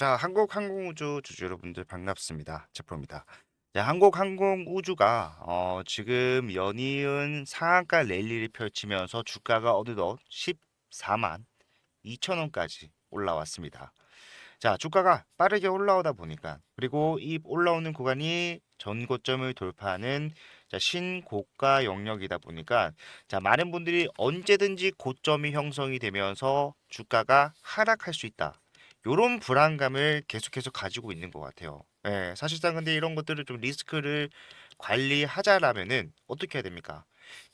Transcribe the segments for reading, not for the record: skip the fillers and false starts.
자, 한국항공우주 주주 여러분들 반갑습니다. 제프로입니다. 자, 한국항공우주가 지금 연이은 상한가 랠리를 펼치면서 주가가 어느덧 14만 2천 원까지 올라왔습니다. 자, 주가가 빠르게 올라오다 보니까 그리고 이 올라오는 구간이 전고점을 돌파하는 자, 신고가 영역이다 보니까 자, 많은 분들이 언제든지 고점이 형성이 되면서 주가가 하락할 수 있다. 요런 불안감을 계속해서 가지고 있는 것 같아요. 예, 사실상 근데 이런 것들을 좀 리스크를 관리하자라면은 어떻게 해야 됩니까?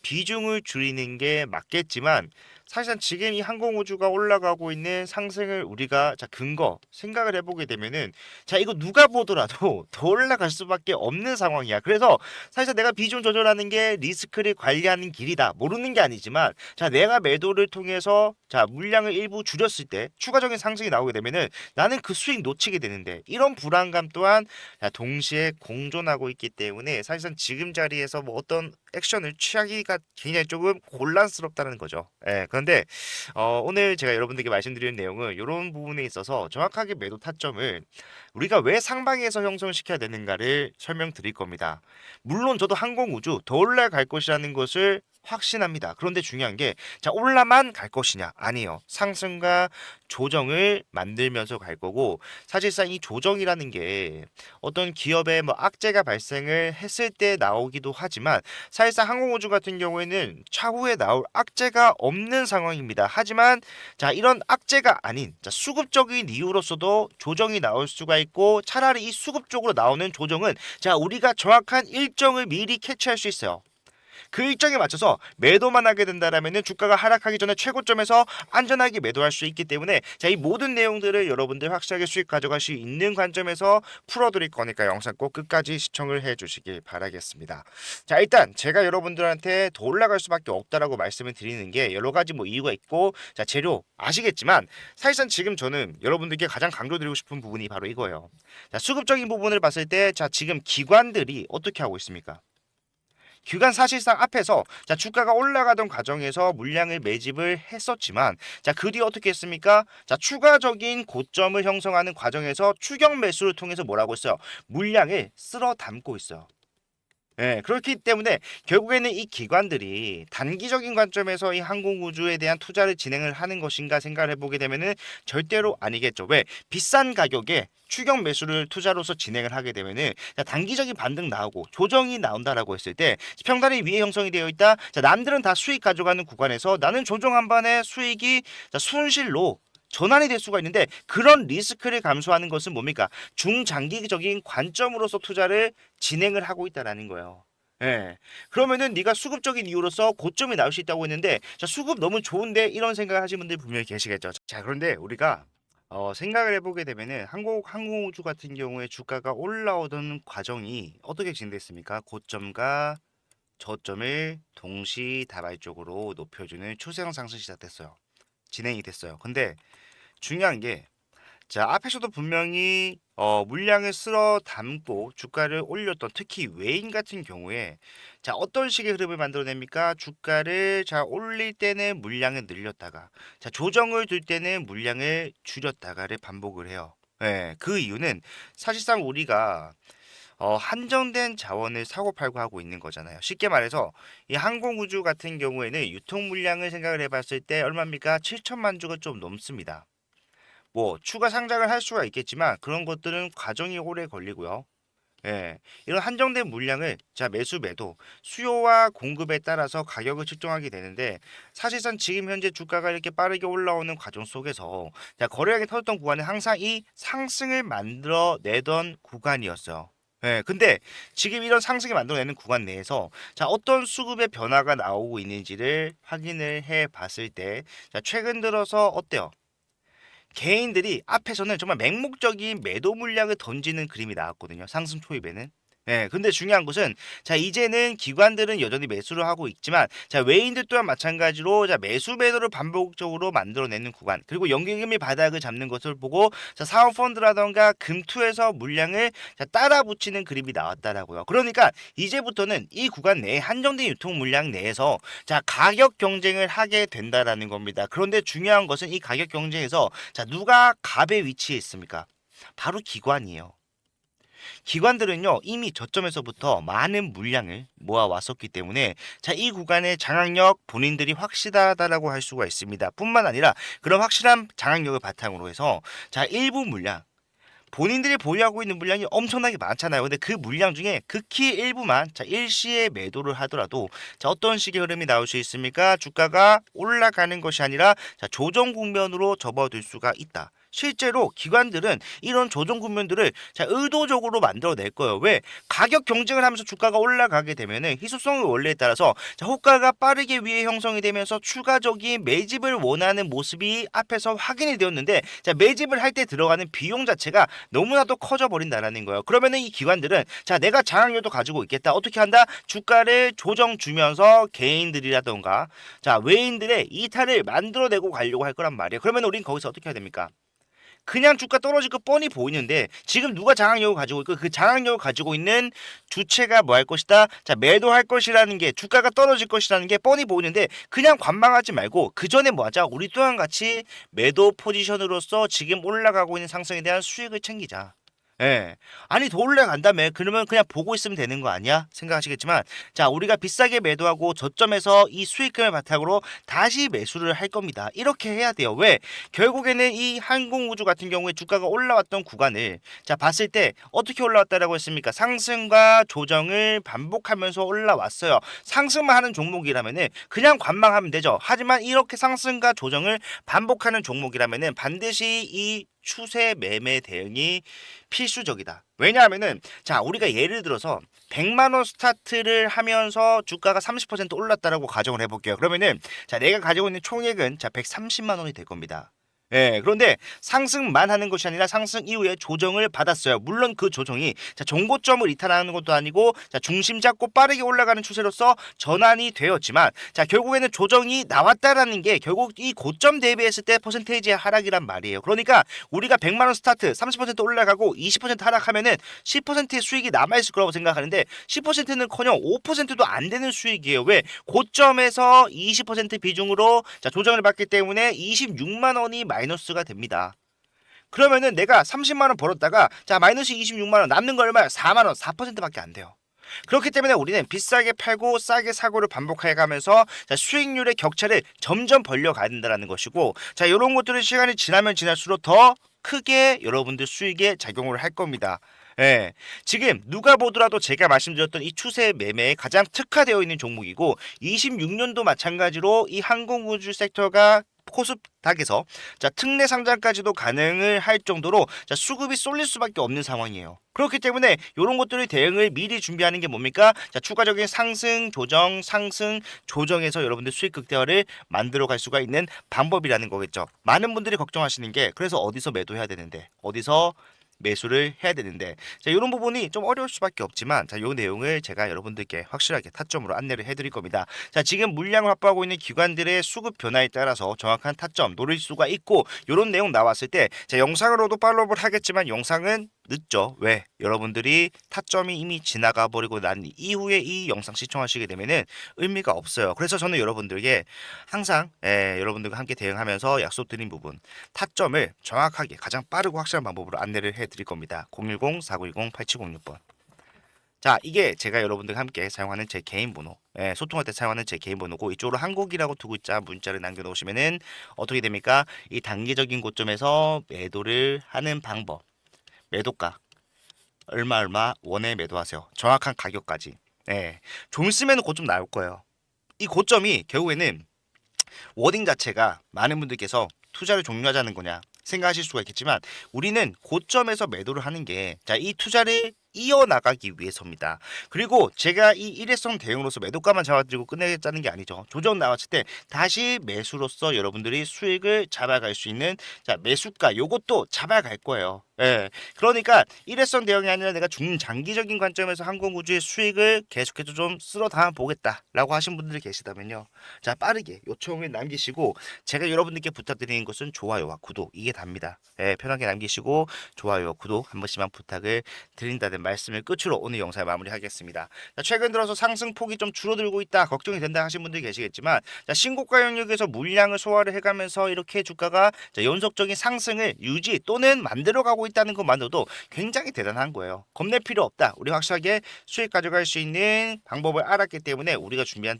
비중을 줄이는 게 맞겠지만 사실상 지금 이 항공우주가 올라가고 있는 상승을 우리가 자 근거 생각을 해보게 되면은 자 이거 누가 보더라도 더 올라갈 수밖에 없는 상황이야. 그래서 사실상 내가 비중 조절하는 게 리스크를 관리하는 길이다. 모르는 게 아니지만 자 내가 매도를 통해서 자 물량을 일부 줄였을 때 추가적인 상승이 나오게 되면은 나는 그 수익 놓치게 되는데 이런 불안감 또한 자, 동시에 공존하고 있기 때문에 사실상 지금 자리에서 뭐 어떤 액션을 취하기가 굉장히 조금 곤란스럽다는 거죠. 예, 그런데 오늘 제가 여러분들께 말씀드리는 내용은 이런 부분에 있어서 정확하게 매도 타점을 우리가 왜 상방에서 형성시켜야 되는가를 설명드릴 겁니다. 물론 저도 항공우주 더 올라갈 것이라는 것을 확신합니다. 그런데 중요한 게, 자, 올라만 갈 것이냐? 아니에요. 상승과 조정을 만들면서 갈 거고, 사실상 이 조정이라는 게 어떤 기업에 뭐 악재가 발생을 했을 때 나오기도 하지만, 사실상 항공우주 같은 경우에는 차후에 나올 악재가 없는 상황입니다. 하지만, 자, 이런 악재가 아닌, 자, 수급적인 이유로서도 조정이 나올 수가 있고, 차라리 이 수급 적으로 나오는 조정은, 자, 우리가 정확한 일정을 미리 캐치할 수 있어요. 그 일정에 맞춰서 매도만 하게 된다라면은 주가가 하락하기 전에 최고점에서 안전하게 매도할 수 있기 때문에 자, 이 모든 내용들을 여러분들 확실하게 수익 가져갈 수 있는 관점에서 풀어드릴 거니까 영상 꼭 끝까지 시청을 해주시길 바라겠습니다. 자, 일단 제가 여러분들한테 더 올라갈 수밖에 없다라고 말씀을 드리는 게 여러 가지 뭐 이유가 있고 자, 재료 아시겠지만 사실상 지금 저는 여러분들께 가장 강조드리고 싶은 부분이 바로 이거예요. 자, 수급적인 부분을 봤을 때 자, 지금 기관들이 어떻게 하고 있습니까? 기관 사실상 앞에서 자 주가가 올라가던 과정에서 물량을 매집을 했었지만 자 그 뒤에 어떻게 했습니까? 자 추가적인 고점을 형성하는 과정에서 추격 매수를 통해서 뭐라고 했어요? 물량을 쓸어 담고 있어요. 예, 그렇기 때문에 결국에는 이 기관들이 단기적인 관점에서 이 항공우주에 대한 투자를 진행을 하는 것인가 생각을 해보게 되면은 절대로 아니겠죠. 왜? 비싼 가격에 추격 매수를 투자로서 진행을 하게 되면은 자, 단기적인 반등 나오고 조정이 나온다라고 했을 때 평단이 위에 형성이 되어 있다. 자, 남들은 다 수익 가져가는 구간에서 나는 조정 한 번에 수익이 자, 손실로 전환이 될 수가 있는데 그런 리스크를 감수하는 것은 뭡니까? 중장기적인 관점으로서 투자를 진행을 하고 있다라는 거예요. 예. 그러면은 네가 수급적인 이유로서 고점이 나올 수 있다고 했는데 자, 수급 너무 좋은데 이런 생각을 하시는 분들 분명히 계시겠죠. 자, 그런데 우리가 생각을 해보게 되면은 한국 항공우주 같은 경우에 주가가 올라오던 과정이 어떻게 진행됐습니까? 고점과 저점을 동시다발적으로 높여주는 추세형 상승 시작됐어요. 진행이 됐어요. 근데 중요한 게 자, 앞에서도 분명히 물량을 쓸어 담고 주가를 올렸던 특히 외인 같은 경우에 자, 어떤 식의 흐름을 만들어냅니까? 주가를 자, 올릴 때는 물량을 늘렸다가 자, 조정을 줄 때는 물량을 줄였다가를 반복을 해요. 예, 그 이유는 사실상 우리가 한정된 자원을 사고 팔고 하고 있는 거잖아요. 쉽게 말해서 이 항공우주 같은 경우에는 유통 물량을 생각을 해봤을 때 얼마입니까? 7천만 주가 좀 넘습니다. 뭐 추가 상장을 할 수가 있겠지만 그런 것들은 과정이 오래 걸리고요. 예, 이런 한정된 물량을 자 매수 매도 수요와 공급에 따라서 가격을 측정하게 되는데 사실상 지금 현재 주가가 이렇게 빠르게 올라오는 과정 속에서 자 거래량이 터졌던 구간은 항상 이 상승을 만들어내던 구간이었어요. 예, 근데 지금 이런 상승을 만들어내는 구간 내에서 자 어떤 수급의 변화가 나오고 있는지를 확인을 해 봤을 때 자 최근 들어서 어때요? 개인들이 앞에서는 정말 맹목적인 매도 물량을 던지는 그림이 나왔거든요. 상승 초입에는. 예, 근데 중요한 것은 자 이제는 기관들은 여전히 매수를 하고 있지만 자 외인들 또한 마찬가지로 자 매수 매도를 반복적으로 만들어내는 구간 그리고 연기금이 바닥을 잡는 것을 보고 자 사모펀드라던가 금투에서 물량을 자 따라 붙이는 그림이 나왔다라고요. 그러니까 이제부터는 이 구간 내에 한정된 유통 물량 내에서 자 가격 경쟁을 하게 된다라는 겁니다. 그런데 중요한 것은 이 가격 경쟁에서 자 누가 갑의 위치에 있습니까? 바로 기관이에요. 기관들은요 이미 저점에서부터 많은 물량을 모아왔었기 때문에 자, 이 구간의 장악력 본인들이 확실하다라고 할 수가 있습니다. 뿐만 아니라 그런 확실한 장악력을 바탕으로 해서 자, 일부 물량 본인들이 보유하고 있는 물량이 엄청나게 많잖아요. 근데 그 물량 중에 극히 일부만 자, 일시에 매도를 하더라도 자, 어떤 식의 흐름이 나올 수 있습니까? 주가가 올라가는 것이 아니라 자, 조정 국면으로 접어들 수가 있다. 실제로 기관들은 이런 조정 국면들을 자, 의도적으로 만들어낼 거예요. 왜? 가격 경쟁을 하면서 주가가 올라가게 되면은 희소성의 원리에 따라서 자, 호가가 빠르게 위에 형성이 되면서 추가적인 매집을 원하는 모습이 앞에서 확인이 되었는데 자, 매집을 할 때 들어가는 비용 자체가 너무나도 커져 버린다라는 거예요. 그러면은 이 기관들은 자, 내가 장악력도 가지고 있겠다. 어떻게 한다? 주가를 조정 주면서 개인들이라던가 자, 외인들의 이탈을 만들어내고 가려고 할 거란 말이에요. 그러면 우린 거기서 어떻게 해야 됩니까? 그냥 주가 떨어질 거 뻔히 보이는데 지금 누가 장악력을 가지고 있고 그 장악력을 가지고 있는 주체가 뭐 할 것이다. 자, 매도할 것이라는 게 주가가 떨어질 것이라는 게 뻔히 보이는데 그냥 관망하지 말고 그 전에 뭐 하자. 우리 또한 같이 매도 포지션으로서 지금 올라가고 있는 상승에 대한 수익을 챙기자. 예. 아니 더 올라간다며 그러면 그냥 보고 있으면 되는 거 아니야? 생각하시겠지만 자, 우리가 비싸게 매도하고 저점에서 이 수익금을 바탕으로 다시 매수를 할 겁니다. 이렇게 해야 돼요. 왜? 결국에는 이 항공우주 같은 경우에 주가가 올라왔던 구간을 자, 봤을 때 어떻게 올라왔다라고 했습니까? 상승과 조정을 반복하면서 올라왔어요. 상승만 하는 종목이라면은 그냥 관망하면 되죠. 하지만 이렇게 상승과 조정을 반복하는 종목이라면은 반드시 이 추세 매매 대응이 필수적이다. 왜냐하면은 자, 우리가 예를 들어서 100만 원 스타트를 하면서 주가가 30% 올랐다라고 가정을 해볼게요. 그러면은 자, 내가 가지고 있는 총액은 자, 130만 원이 될 겁니다. 예, 그런데 상승만 하는 것이 아니라 상승 이후에 조정을 받았어요. 물론 그 조정이 자, 정고점을 이탈하는 것도 아니고 자, 중심 잡고 빠르게 올라가는 추세로서 전환이 되었지만 자, 결국에는 조정이 나왔다라는 게 결국 이 고점 대비했을 때 퍼센테이지의 하락이란 말이에요. 그러니까 우리가 100만 원 스타트 30% 올라가고 20% 하락하면은 10%의 수익이 남아있을 거라고 생각하는데 10%는커녕 5%도 안 되는 수익이에요. 왜? 고점에서 20% 비중으로 자, 조정을 받기 때문에 26만 원이 마이너스가 됩니다. 그러면은 내가 30만 원 벌었다가 자, 마이너스 26만 원 남는 거 얼마야? 4만 원, 4%밖에 안 돼요. 그렇기 때문에 우리는 비싸게 팔고 싸게 사고를 반복해 가면서 자, 수익률의 격차를 점점 벌려가야 된다는 것이고 자, 이런 것들은 시간이 지나면 지날수록 더 크게 여러분들 수익에 작용을 할 겁니다. 예. 지금 누가 보더라도 제가 말씀드렸던 이 추세 매매에 가장 특화되어 있는 종목이고 26년도 마찬가지로 이 항공우주 섹터가 코스닥에서 자, 특례 상장까지도 가능을 할 정도로 자, 수급이 쏠릴 수밖에 없는 상황이에요. 그렇기 때문에 이런 것들의 대응을 미리 준비하는 게 뭡니까? 자, 추가적인 상승 조정, 상승 조정에서 여러분들 수익 극대화를 만들어 갈 수가 있는 방법이라는 거겠죠. 많은 분들이 걱정하시는 게 그래서 어디서 매도해야 되는데 어디서 매수를 해야 되는데 자, 이런 부분이 좀 어려울 수밖에 없지만 자, 이 내용을 제가 여러분들께 확실하게 타점으로 안내를 해드릴 겁니다. 자, 지금 물량을 확보하고 있는 기관들의 수급 변화에 따라서 정확한 타점 노릴 수가 있고 이런 내용 나왔을 때 자, 영상으로도 팔로우를 하겠지만 영상은 늦죠. 왜? 여러분들이 타점이 이미 지나가 버리고 난 이후에 이 영상 시청하시게 되면은 의미가 없어요. 그래서 저는 여러분들에게 항상 여러분들과 함께 대응하면서 약속드린 부분 타점을 정확하게 가장 빠르고 확실한 방법으로 안내를 해드릴 겁니다. 010-4920-8706번. 자, 이게 제가 여러분들과 함께 사용하는 제 개인 번호, 소통할 때 사용하는 제 개인 번호고 이쪽으로 한국이라고 두 글자 문자를 남겨놓으시면은 어떻게 됩니까? 이 단기적인 고점에서 매도를 하는 방법, 매도가 얼마 원에 매도하세요. 정확한 가격까지. 좀 있으면 고점 나올 거예요. 이 고점이 결국에는 워딩 자체가 많은 분들께서 투자를 종료하자는 거냐 생각하실 수가 있겠지만 우리는 고점에서 매도를 하는 게 자, 이 투자를 이어나가기 위해서입니다. 그리고 제가 이 일회성 대응으로서 매도가만 잡아들고 끝내겠다는 게 아니죠. 조정 나왔을 때 다시 매수로서 여러분들이 수익을 잡아갈 수 있는 자, 매수가 요것도 잡아갈 거예요. 예. 그러니까 일회성 대응이 아니라 내가 중장기적인 관점에서 항공우주의 수익을 계속해서 좀 쓸어 담아 보겠다라고 하신 분들이 계시다면요. 자, 빠르게 요청을 남기시고 제가 여러분들께 부탁드리는 것은 좋아요와 구독 이게 답니다. 편하게 남기시고 좋아요와 구독 한 번씩만 부탁을 드린다는 말씀을 끝으로 오늘 영상을 마무리하겠습니다. 자, 최근 들어서 상승폭이 좀 줄어들고 있다 걱정이 된다 하신 분들이 계시겠지만 자, 신고가 영역에서 물량을 소화를 해가면서 이렇게 주가가 자, 연속적인 상승을 유지 또는 만들어가고 하고 있다는 것만으로도 굉장히 대단한 거예요. 겁낼 필요 없다. 우리 확실하게 수익 가져갈 수 있는 방법을 알았기 때문에 우리가 준비한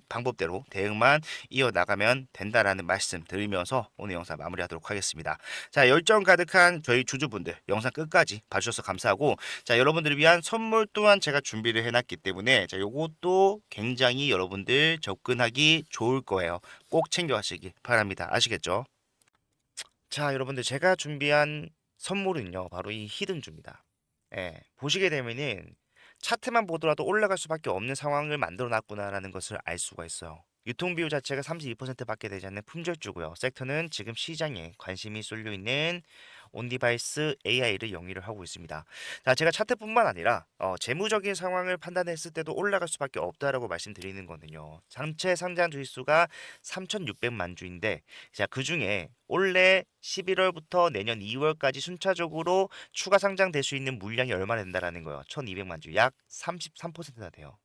방법대로 대응만 이어나가면 된다라는 말씀 드리면서 오늘 영상 마무리하도록 하겠습니다. 자, 열정 가득한 저희 주주분들 영상 끝까지 봐주셔서 감사하고, 자, 여러분들을 위한 선물 또한 제가 준비를 해놨기 때문에 자, 요것도 굉장히 여러분들 접근하기 좋을 거예요. 꼭 챙겨가시기 바랍니다. 아시겠죠? 자, 여러분들 제가 준비한 선물은요, 바로 이 히든주입니다. 예, 보시게 되면은 차트만 보더라도 올라갈 수밖에 없는 상황을 만들어 놨구나라는 것을 알 수가 있어요. 유통 비율 자체가 32%밖에 되지 않는 품절주고요. 섹터는 지금 시장에 관심이 쏠려 있는 온디바이스 AI를 영위를 하고 있습니다. 자, 제가 차트뿐만 아니라 재무적인 상황을 판단했을 때도 올라갈 수밖에 없다라고 말씀드리는 거는요. 전체 상장 주식수가 3,600만 주인데, 자, 그 중에 올해 11월부터 내년 2월까지 순차적으로 추가 상장될 수 있는 물량이 얼마나 된다라는 거예요. 1,200만 주, 약 33%나 돼요.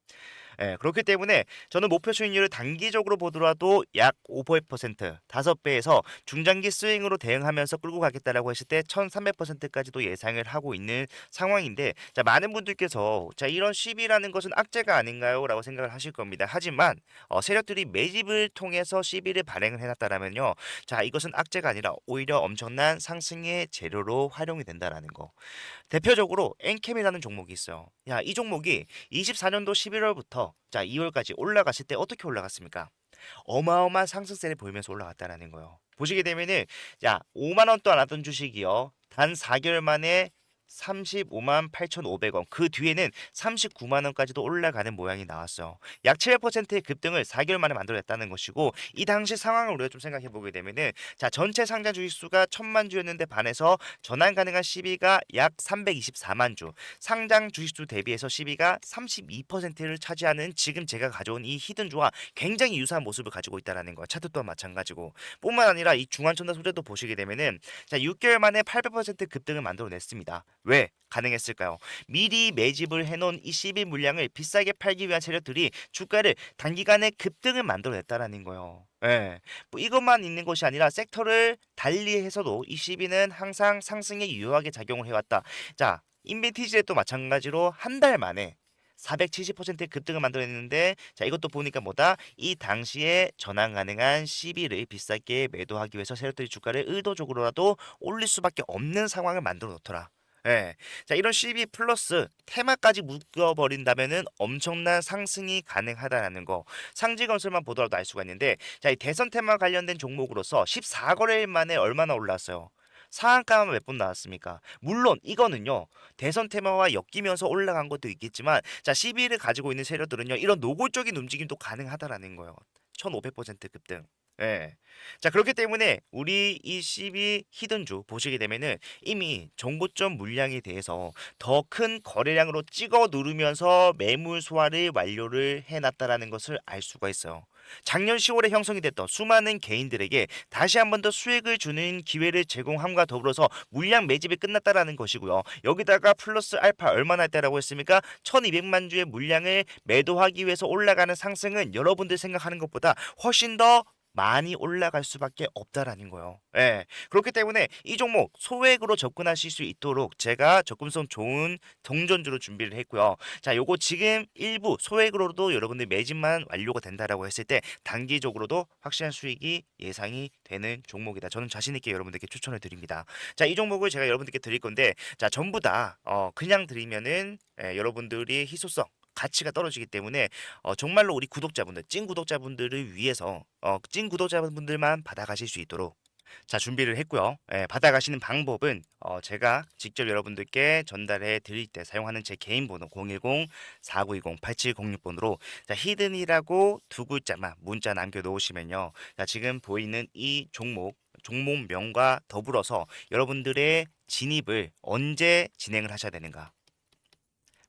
예, 그렇기 때문에 저는 목표 수익률을 단기적으로 보더라도 약 5%, 5배에서 중장기 스윙으로 대응하면서 끌고 가겠다라고 했을 때 1300%까지도 예상을 하고 있는 상황인데, 자, 많은 분들께서 자, 이런 시비라는 것은 악재가 아닌가요? 라고 생각을 하실 겁니다. 하지만 세력들이 매집을 통해서 시비를 발행을 해놨다라면요. 자, 이것은 악재가 아니라 오히려 엄청난 상승의 재료로 활용이 된다라는 거. 대표적으로 엔캠이라는 종목이 있어요. 야, 이 종목이 24년도 11월부터 자 2월까지 올라갔을 때 어떻게 올라갔습니까? 어마어마한 상승세를 보이면서 올라갔다라는 거예요. 보시게 되면은 야 5만 원도 안 하던 주식이요. 단 4개월 만에 35만 8,500원. 그 뒤에는 39만 원까지도 올라가는 모양이 나왔어요. 약 7%의 급등을 4개월 만에 만들어냈다는 것이고, 이 당시 상황을 우리가 좀 생각해 보게 되면은 자 전체 상장 주식 수가 1,000만 주였는데 반해서 전환 가능한 시비가 약 324만 주. 상장 주식 수 대비해서 시비가 32%를 차지하는 지금 제가 가져온 이 히든주와 굉장히 유사한 모습을 가지고 있다라는 거. 차트 또한 마찬가지고. 뿐만 아니라 이 중환천사 소재도 보시게 되면은 자 6개월 만에 800% 급등을 만들어냈습니다. 왜 가능했을까요? 미리 매집을 해놓은 이 CB 물량을 비싸게 팔기 위한 세력들이 주가를 단기간에 급등을 만들어냈다라는 거예요. 예. 뭐 이것만 있는 것이 아니라 섹터를 달리해서도 이 CB는 항상 상승에 유효하게 작용을 해왔다. 자, 인벤티지에도 마찬가지로 한 달 만에 470%의 급등을 만들어냈는데, 자, 이것도 보니까 뭐다? 이 당시에 전환 가능한 CB를 비싸게 매도하기 위해서 세력들이 주가를 의도적으로라도 올릴 수밖에 없는 상황을 만들어 놓더라. 예. 자, 이런 CB 플러스 테마까지 묶어버린다면은 엄청난 상승이 가능하다라는 거. 상지건설만 보더라도 알 수가 있는데, 자, 이 대선 테마 관련된 종목으로서 14거래일 만에 얼마나 올랐어요? 상한가만 몇 번 나왔습니까? 물론 이거는요, 대선 테마와 엮이면서 올라간 것도 있겠지만, 자, CB를 가지고 있는 세력들은요, 이런 노골적인 움직임도 가능하다라는 거예요. 1500% 급등. 예. 자, 그렇기 때문에 우리 이 CB 히든주 보시게 되면은 이미 정보점 물량에 대해서 더 큰 거래량으로 찍어 누르면서 매물 소화를 완료를 해놨다라는 것을 알 수가 있어요. 작년 10월에 형성이 됐던 수많은 개인들에게 다시 한 번 더 수익을 주는 기회를 제공함과 더불어서 물량 매집이 끝났다라는 것이고요. 여기다가 플러스 알파 얼마나 했다라고 했습니까? 1200만 주의 물량을 매도하기 위해서 올라가는 상승은 여러분들 생각하는 것보다 훨씬 더 많이 올라갈 수밖에 없다라는 거예요. 예. 그렇기 때문에 이 종목 소액으로 접근하실 수 있도록 제가 접근성 좋은 동전주로 준비를 했고요. 자, 요거 지금 일부 소액으로도 여러분들 매집만 완료가 된다라고 했을 때 단기적으로도 확실한 수익이 예상이 되는 종목이다. 저는 자신 있게 여러분들께 추천을 드립니다. 자, 이 종목을 제가 여러분들께 드릴 건데, 자, 전부 다 그냥 드리면은 여러분들이 희소성 가치가 떨어지기 때문에 정말로 우리 구독자분들, 찐 구독자분들을 위해서 찐 구독자분들만 받아가실 수 있도록 자 준비를 했고요. 예, 받아가시는 방법은 제가 직접 여러분들께 전달해 드릴 때 사용하는 제 개인 번호 010-4920-8706번으로 자 히든이라고 두 글자만 문자 남겨 놓으시면요. 자 지금 보이는 이 종목명과 더불어서 여러분들의 진입을 언제 진행을 하셔야 되는가,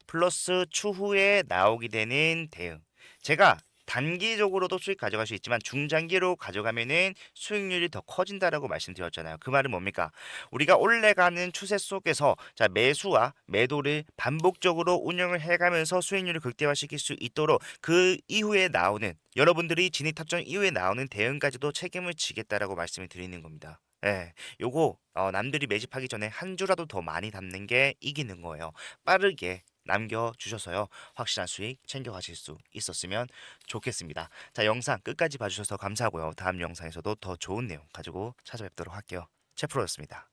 플러스 추후에 나오게 되는 대응. 제가 단기적으로도 수익 가져갈 수 있지만 중장기로 가져가면은 수익률이 더 커진다라고 말씀드렸잖아요. 그 말은 뭡니까? 우리가 올라가는 추세 속에서 자 매수와 매도를 반복적으로 운영을 해가면서 수익률을 극대화시킬 수 있도록 그 이후에 나오는 여러분들이 진입 탑전 이후에 나오는 대응까지도 책임을 지겠다라고 말씀을 드리는 겁니다. 예. 요거 남들이 매집하기 전에 한 주라도 더 많이 담는 게 이기는 거예요. 빠르게 남겨 주셔서요. 확실한 수익 챙겨 가실 수 있었으면 좋겠습니다. 자, 영상 끝까지 봐 주셔서 감사하고요. 다음 영상에서도 더 좋은 내용 가지고 찾아뵙도록 할게요. 채프로였습니다.